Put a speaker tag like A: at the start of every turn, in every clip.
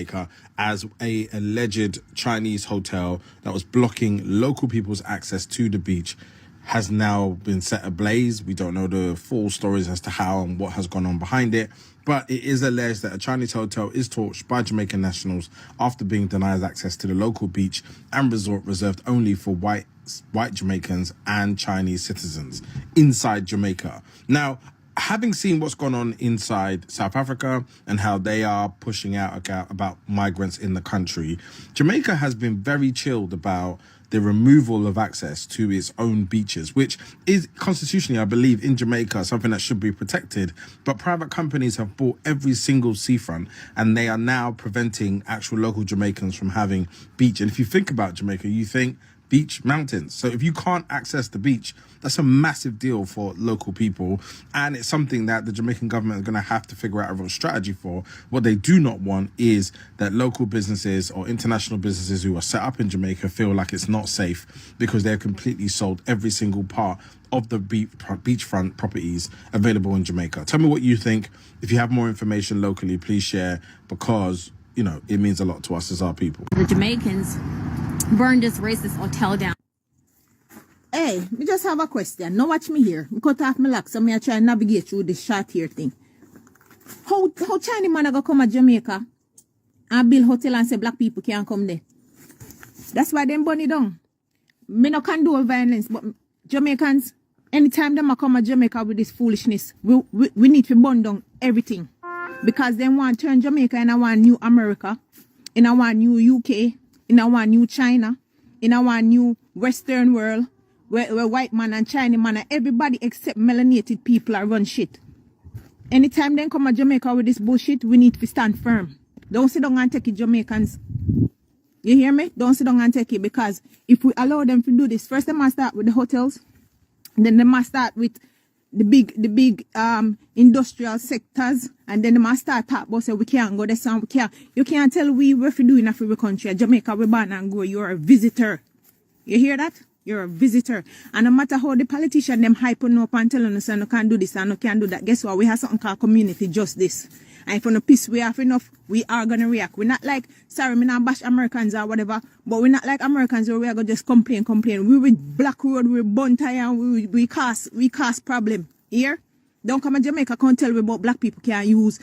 A: Jamaica as a alleged Chinese hotel that was blocking local people's access to the beach has now been set ablaze. We don't know the full stories as to how and what has gone on behind it, but it is alleged that a Chinese hotel is torched by Jamaican nationals after being denied access to the local beach and resort reserved only for white Jamaicans and Chinese citizens inside Jamaica. Now, having seen what's gone on inside South Africa and how they are pushing out about migrants in the country, Jamaica has been very chilled about the removal of access to its own beaches, which is constitutionally, I believe, in Jamaica, something that should be protected. But private companies have bought every single seafront, and they are now preventing actual local Jamaicans from having beach. And if you think about Jamaica, you think beach, mountains. So if you can't access the beach, that's a massive deal for local people. And it's something that the Jamaican government is going to have to figure out a real strategy for. What they do not want is that local businesses or international businesses who are set up in Jamaica feel like it's not safe because they've completely sold every single part of the beachfront properties available in Jamaica. Tell me what you think. If you have more information locally, please share, because, you know, it means a lot to us as our people.
B: The Jamaicans burned this racist hotel down.
C: Hey, me just have a question. Now watch me here. Me cut off my lock, so me I try and navigate through this short here thing. How Chinese man go come to Jamaica and build hotel and say black people can't come there? That's why them burn it down. Me no condone violence, but Jamaicans, anytime them come to Jamaica with this foolishness, we need to burn down everything. Because they want to turn Jamaica in one new America, in one new UK, in one new China, in one new Western world, where white man and Chinese man and everybody except melanated people are run shit. Anytime they come to Jamaica with this bullshit, we need to stand firm. Don't sit down and take it, Jamaicans. You hear me? Don't sit down and take it, because if we allow them to do this, first they must start with the hotels, then they must start with the big industrial sectors, and then they must start talk about say we can't go this and we can't. You can't tell we what we do in a free country. Jamaica, we born and grow. You're a visitor. You hear that? You're a visitor. And no matter how the politician them hyping up and telling us you can't do this and you can't do that, guess what? We have something called community justice. And if on a piece we have enough, we are gonna react. We're not like, sorry, me not bash Americans or whatever, but we're not like Americans where we are gonna just complain. We with Black Road, we bun tire, and we cause problem. Here? Don't come to Jamaica, can't tell me about black people can't use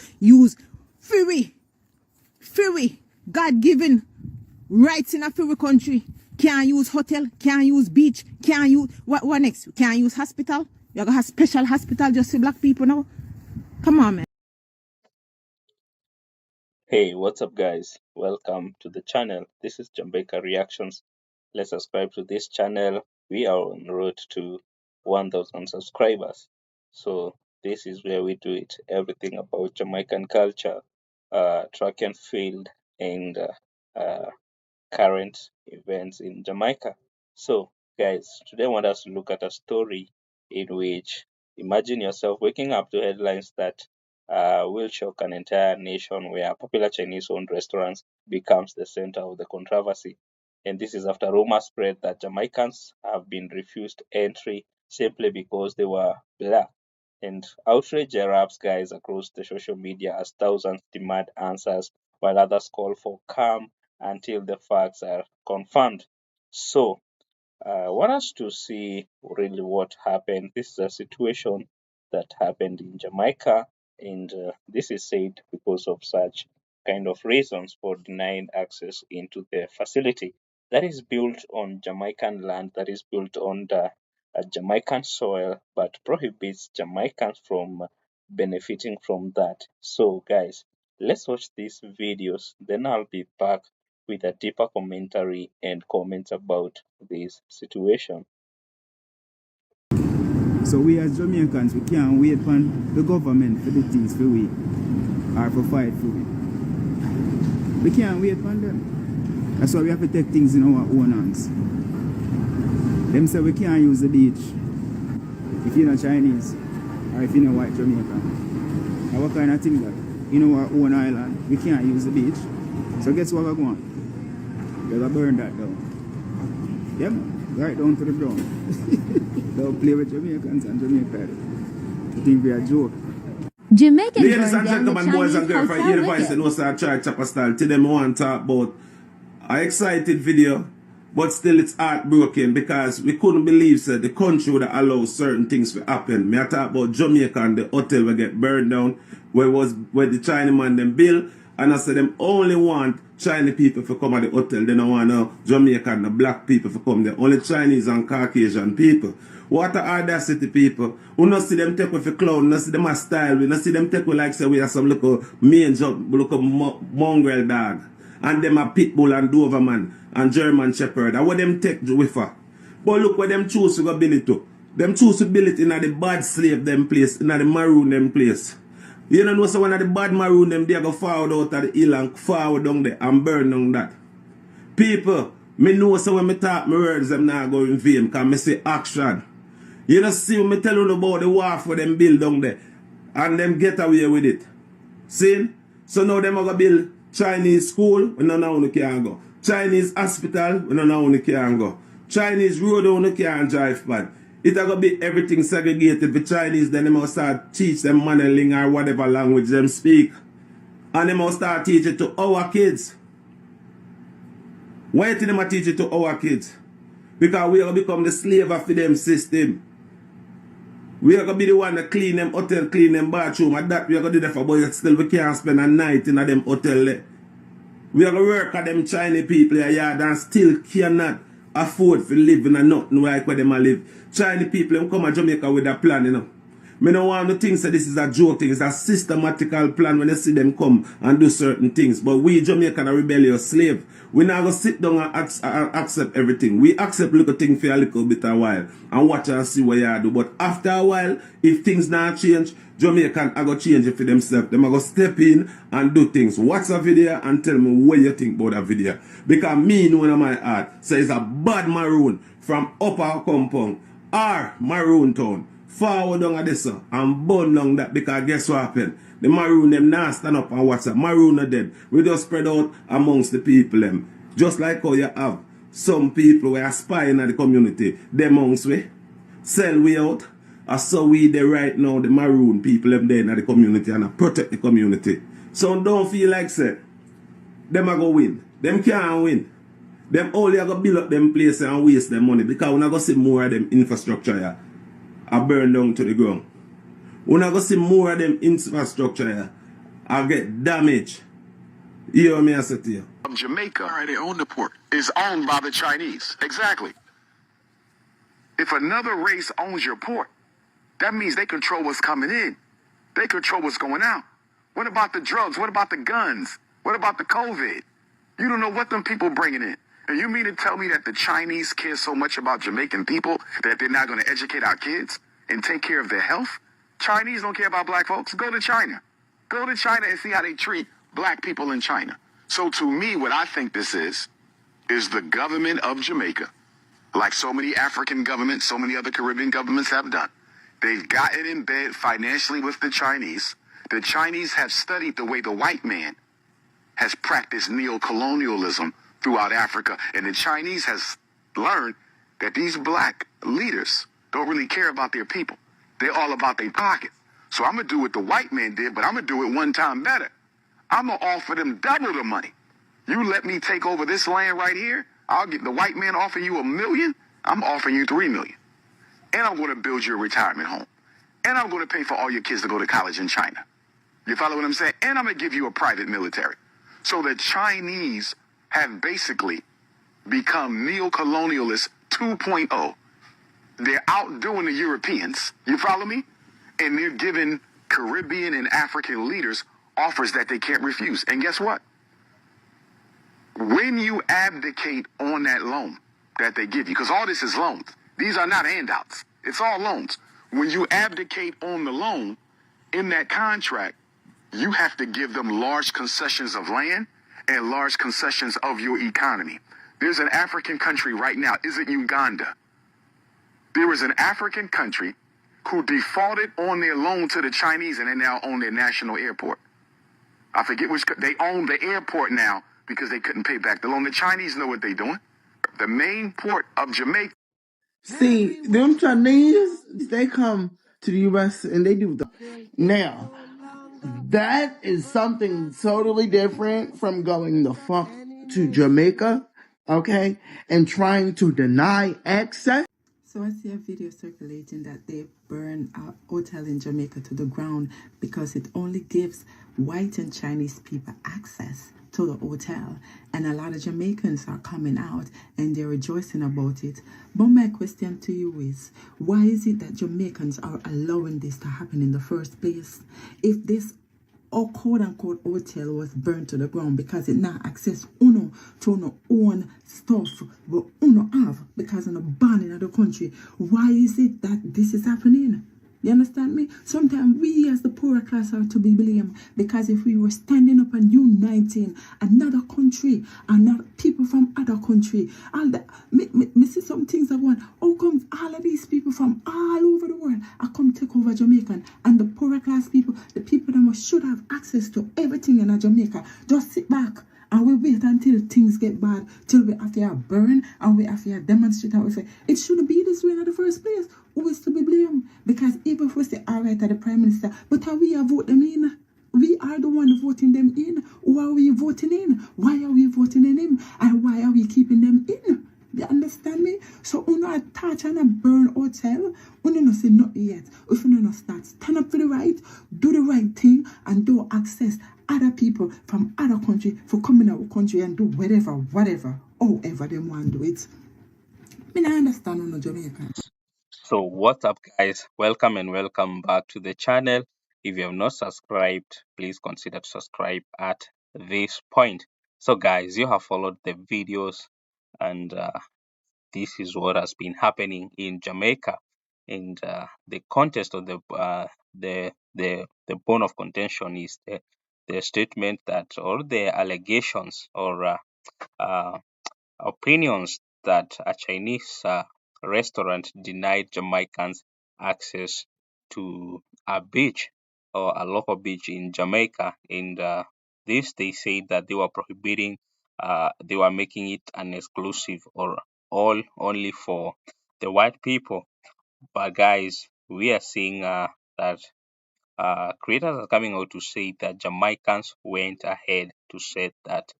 C: free, God-given rights in a free country. Can't use hotel, can't use beach, can't use, what next? Can't use hospital? You're gonna have special hospital just for black people now? Come on, man.
D: Hey, what's up guys? Welcome to the channel. This is Jamaica Reactions. Let's subscribe to this channel. We are on the road to 1,000 subscribers. So this is where we do it. Everything about Jamaican culture, track and field, and current events in Jamaica. So guys, today I want us to look at a story in which, imagine yourself waking up to headlines that will shock an entire nation, where popular Chinese-owned restaurants becomes the center of the controversy. And this is after rumors spread that Jamaicans have been refused entry simply because they were black. And outrage erupts, guys, across the social media as thousands demand answers, while others call for calm until the facts are confirmed. So, I want us to see really what happened. This is a situation that happened in Jamaica, and this is said because of such kind of reasons for denying access into the facility that is built on Jamaican land, that is built on the Jamaican soil, but prohibits Jamaicans from benefiting from that. So guys, let's watch these videos, then I'll be back with a deeper commentary and comments about this situation.
E: So we as Jamaicans, we can't wait for the government for the things for we, or for fight for we. We can't wait for them. That's why we have to take things in our own hands. Them say we can't use the beach if you're not Chinese or if you're not white Jamaican. And what kind of thing that? In our own island, we can't use the beach. So guess what we're going? We're going to burn that down. Yeah, man. Right down to the ground. Don't play with Jamaicans and Jamaica. You think we are a joke?
B: Jamaicans
F: Ladies
B: burned
F: and
B: down the
F: gentlemen, boys
B: Chinese
F: and girls, from here the
B: hotel
F: voice and
B: wicked.
F: also try chopper style. Today I want to talk about an excited video, but still it's heartbroken because we couldn't believe that the country would allow certain things to happen. Me I talk about Jamaica and the hotel will get burned down where the Chinaman them build, and I said them only want Chinese people to come at the hotel. They don't want no Jamaican and the black people to come there. Only Chinese and Caucasian people. What a audacity, people. We not see them take with a clown, we not see them a style, we not see them take with like say we are some little mange up, little mongrel dog. And them a pitbull and Doberman and German Shepherd. And what them take with her. But look what them choose to go build it to. Them choose to build it in the bad slave them place, in the maroon them place. You know so one of the bad maroon them they go forward out of the hill and forward down there and burn down that. People, me know so when me talk my words them not go in vain because me say action. You know see me tell you about the wharf for them build down there and them get away with it. See? So now them are going to build Chinese school, we don't know who can go. Chinese hospital, we don't know who can go. Chinese road, who can drive pad. It's going to be everything segregated for Chinese, then they must start teach them Mandarin or whatever language them speak. And they must start teaching to our kids. Why do they teach it to our kids? Because we are going to become the slave of them system. We are going to be the one that clean them hotel, clean them bathroom. And that we are going to do that for, but still we can't spend a night in them hotel there. We are going to work at them Chinese people here and still cannot afford to live in a nothing like where them live. Chinese people them come to Jamaica with a plan, you know. Me don't want to think that this is a joke thing. It's a systematical plan when you see them come and do certain things. But we Jamaican are rebellious slave. We not going to sit down and accept everything. We accept little things for a little bit a while and watch and see what you do. But after a while, if things not change, Jamaican are going to change it for themselves. They are going to step in and do things. Watch a video and tell me what you think about that video. Because me know in my heart, so it's a bad maroon from upper compound or maroon town. Forward down at this and burn down that because guess what happened? The maroon them now stand up and watch that. Maroon are dead. We just spread out amongst the people them. Just like how you have some people who are spying at the community. Them amongst we sell we out. I saw we there right now, the maroon people them there in the community and I protect the community. So don't feel like say them are going to win. Them can't win. Them only are going to build up them places and waste them money because we're not going to see more of them infrastructure here. I burn down to the ground. We're not going to see more of them infrastructure here. I get damaged. You hear me I say to you?
G: Jamaica, all right, they own the port, is owned by the Chinese. Exactly. If another race owns your port, that means they control what's coming in. They control what's going out. What about the drugs? What about the guns? What about the COVID? You don't know what them people bringing in. And you mean to tell me that the Chinese care so much about Jamaican people that they're not going to educate our kids and take care of their health? Chinese don't care about black folks. Go to China. Go to China and see how they treat black people in China. So to me, what I think this is the government of Jamaica, like so many African governments, so many other Caribbean governments have done. They've gotten in bed financially with the Chinese. The Chinese have studied the way the white man has practiced neo-colonialism throughout Africa. And the Chinese has learned that these black leaders don't really care about their people. They're all about their pockets. So I'm going to do what the white man did, but I'm going to do it one time better. I'm going to offer them double the money. You let me take over this land right here. I'll get the white man offering you $1 million. I'm offering you $3 million. And I'm going to build you a retirement home. And I'm going to pay for all your kids to go to college in China. You follow what I'm saying? And I'm going to give you a private military. So the Chinese have basically become neo-colonialists 2.0. They're outdoing the Europeans. You follow me? And they're giving Caribbean and African leaders offers that they can't refuse. And guess what? When you abdicate on that loan that they give you, because all this is loans. These are not handouts. It's all loans. When you abdicate on the loan in that contract, you have to give them large concessions of land and large concessions of your economy. There's an African country right now. Is it Uganda? There is an African country who defaulted on their loan to the Chinese and they now own their national airport. I forget which, they own the airport now because they couldn't pay back the loan. The Chinese know what they're doing. The main port of Jamaica.
H: See, them Chinese, they come to the U.S. and they do the. Now, That is something totally different from going the fuck to Jamaica, okay, and trying to deny access.
I: So I see a video circulating that they burn a hotel in Jamaica to the ground because it only gives white and Chinese people access to the hotel. And a lot of Jamaicans are coming out and they're rejoicing about it. But my question to you is, why is it that Jamaicans are allowing this to happen in the first place? If this or quote unquote hotel was burnt to the ground because it not access uno to uno own stuff but uno have because of the ban in the country. Why is it that this is happening? You understand me? Sometimes we as the poorer class are to be blamed because if we were standing up and uniting another country, another people from other country, all that, me see some things I want. How come all of these people from all over the world are come take over Jamaican and the poorer class people, the people that should have access to everything in Jamaica, just sit back and we wait until things get bad, till we have to burn and we have to demonstrate how we say it shouldn't be this way in the first place. Who is to be blamed? Because even if we say all right at the Prime Minister, but how we are vote them in? We are the one voting them in. Who are we voting in? Why are we voting in him? And why are we keeping them in? You understand me? So we not touch and a burn hotel. We don't say nothing yet. If we don't start, stand up for the right, do the right thing, and don't access other people from other country for coming our country and do whatever, however they want to do it. I don't understand on the Jamaican.
D: So what's up, guys? Welcome and welcome back to the channel. If you have not subscribed, please consider to subscribe at this point. So guys, you have followed the videos, and this is what has been happening in Jamaica. And the contest of the bone of contention is the statement that, or the allegations, or uh, opinions that a Chinese restaurant denied Jamaicans access to a beach, or a local beach in Jamaica. And this, they say that they were prohibiting, they were making it an exclusive, or all only for the white people. But guys, we are seeing that creators are coming out to say that Jamaicans went ahead to set that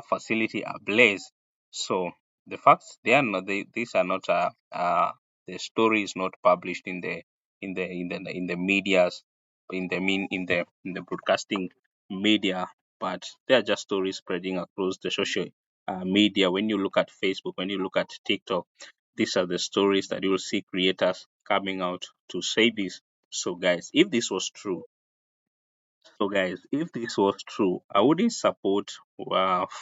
D: facility ablaze. So the facts, they are not, these are not the story is not published in the media's, in the broadcasting media, but they are just stories spreading across the social media. When you look at Facebook, when you look at TikTok, these are the stories that you will see creators coming out to say this. So guys, if this was true, if this was true, I wouldn't support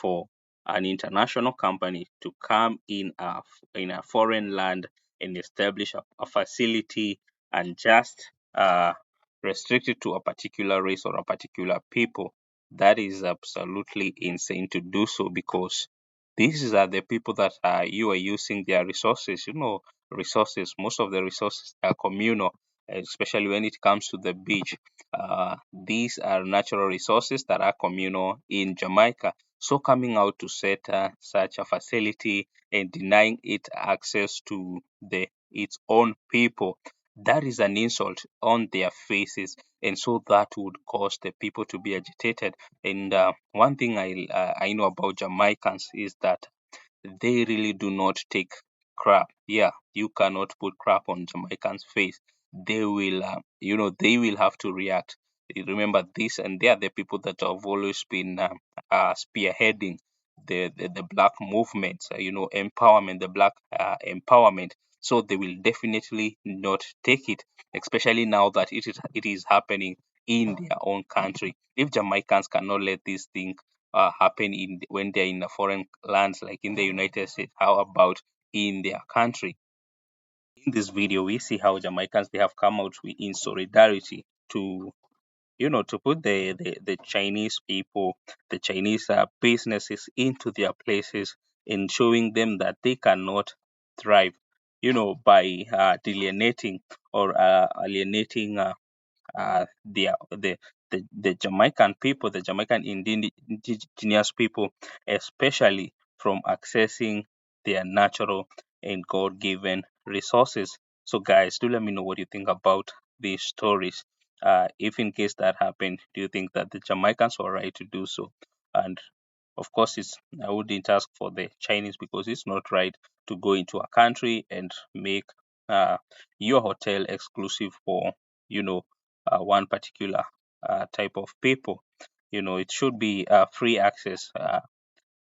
D: for an international company to come in a foreign land and establish a facility and just restrict it to a particular race or a particular people. That is absolutely insane to do so, because these are the people that you are using their resources. Resources. Most of the resources are communal, especially when it comes to the beach. These are natural resources that are communal in Jamaica. So coming out to set such a facility and denying it access to its own people, that is an insult on their faces, and so that would cause the people to be agitated. And one thing I know about Jamaicans is that they really do not take crap. Yeah, you cannot put crap on Jamaicans' face. They will, they will have to react. Remember this, and they are the people that have always been spearheading the black movements, empowerment, the black empowerment. So they will definitely not take it, especially now that it is happening in their own country. If Jamaicans cannot let this thing happen when they're in a foreign lands like in the United States, how about in their country? In this video, we see how Jamaicans, they have come out in solidarity to to put the Chinese people, the Chinese businesses into their places, and showing them that they cannot thrive, by alienating, or alienating the Jamaican people, the Jamaican indigenous people, especially from accessing their natural and God given resources. So, guys, do let me know what you think about these stories. If in case that happened, do you think that the Jamaicans were right to do so? And of course, I wouldn't ask for the Chinese, because it's not right to go into a country and make your hotel exclusive for, one particular type of people. It should be free access.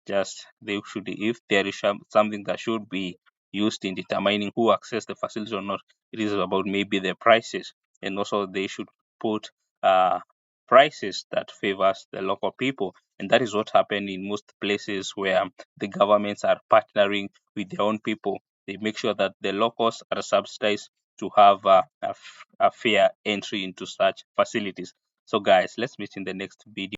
D: Just they should, if there is something that should be used in determining who access the facility or not, it is about maybe the prices, and also they should put uh, prices that favors the local people, and that is what happened in most places where the governments are partnering with their own people. They make sure that the locals are subsidized to have a fair entry into such facilities. So guys, let's meet in the next video.